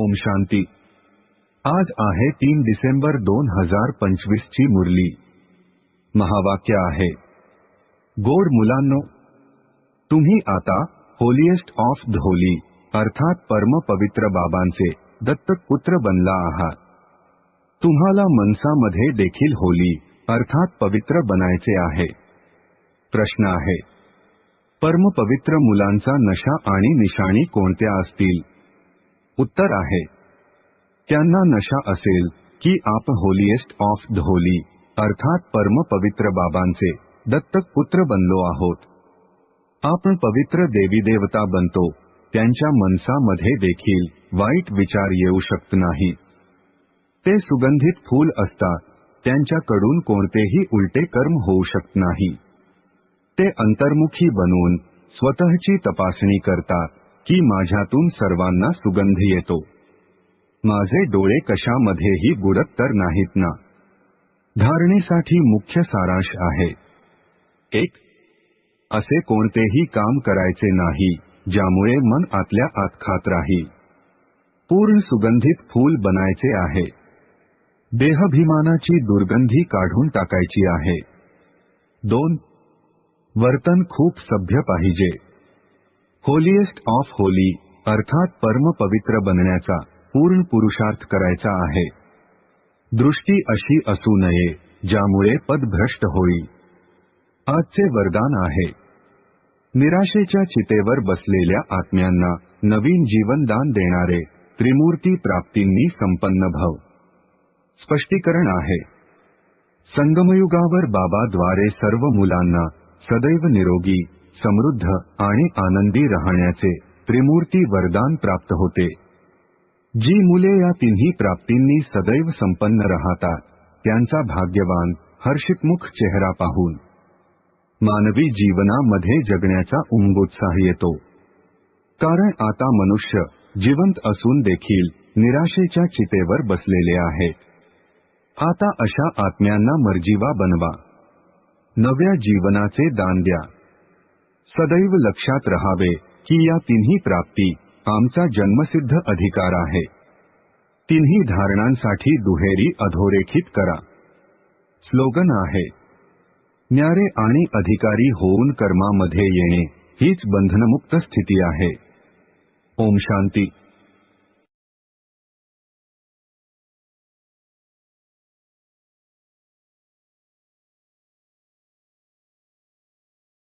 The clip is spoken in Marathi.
ओम शांती। आज आहे 3 डिसेंबर 2025 ची मुरली। महावाक्य आहे, गोड मुलांनो, तुम्ही आता होलिएस्ट ऑफ द होली अर्थात परम पवित्र बाबांचे दत्तक पुत्र बनला आहात। तुम्हाला मनसामध्ये देखील होली अर्थात पवित्र बनायचे आहे। प्रश्न आहे, परम पवित्र मुलांचा नशा आणि निशाणी कोणत्या असतील? उत्तर आहे, त्यांना नशा असेल की आपण होलिएस्ट ऑफ द होली अर्थात परम पवित्र बाबांचे दत्तक पुत्र बनलो आहोत। आपण पवित्र देवी देवता बनतो, त्यांच्या मनसामध्ये देखील वाईट विचार येऊ शकत नाही। ते सुगंधित फूल असतात, त्यांच्याकडून कोणतेही उलटे कर्म होऊ शकत नाही। ते अंतर्मुखी बनून स्वतःची तपासणी करतात की माझ्यातून सर्वांना सुगंध येतो। माझे डोळे कशामध्येही बुडत तर नाहीत ना। धारणेसाठी मुख्य सारांश आहे, 1. असे कोणतेही काम करायचे नाही ज्यामुळे मन आतल्या आत खात राहील। पूर्ण सुगंधित फूल बनायचे आहे। देहाभिमानाची दुर्गंधी काढून टाकायची आहे। 2. वर्तन खूप सभ्य पाहिजे। होलिएस्ट ऑफ होली अर्थात परम पवित्र बनण्याचा पूर्ण पुरुषार्थ करायचा आहे। दृष्टी अशी असू नये ज्यामुळे पदभ्रष्ट होईल। आजचे वरदान आहे, निराशेच्या चितेवर बसलेल्या आत्म्यांना नवीन जीवनदान देणारे त्रिमूर्ती प्राप्तींनी संपन्न भव। स्पष्टीकरण आहे, संगमयुगावर बाबाद्वारे सर्व मुलांना सदैव निरोगी, समृद्ध आणि आनंदी राहण्याचे त्रिमूर्ती वरदान प्राप्त होते। जी मुले या तिन्ही प्राप्तींनी सदैव संपन्न राहतात, त्यांचा भाग्यवान हर्षितमुख चेहरा पाहून मानवी जीवनामध्ये जगण्याचा उत्साह येतो। कारण आता मनुष्य जिवंत असून देखील निराशेच्या चितेवर बसलेले आहेत। आता अशा आत्म्यांना मर्जीवा बनवा, नव्या जीवनाचे दान द्या। सदैव लक्षात रहावे की या तिन्ही प्राप्ती आमचा जन्मसिद्ध अधिकार आहे। तिन्ही धारणांसाठी दुहेरी अधोरेखित करा। स्लोगन आहे, न्यारे आणि अधिकारी होऊन कर्मामध्ये येणे हीच बंधनमुक्त स्थिती आहे। ओम शांती।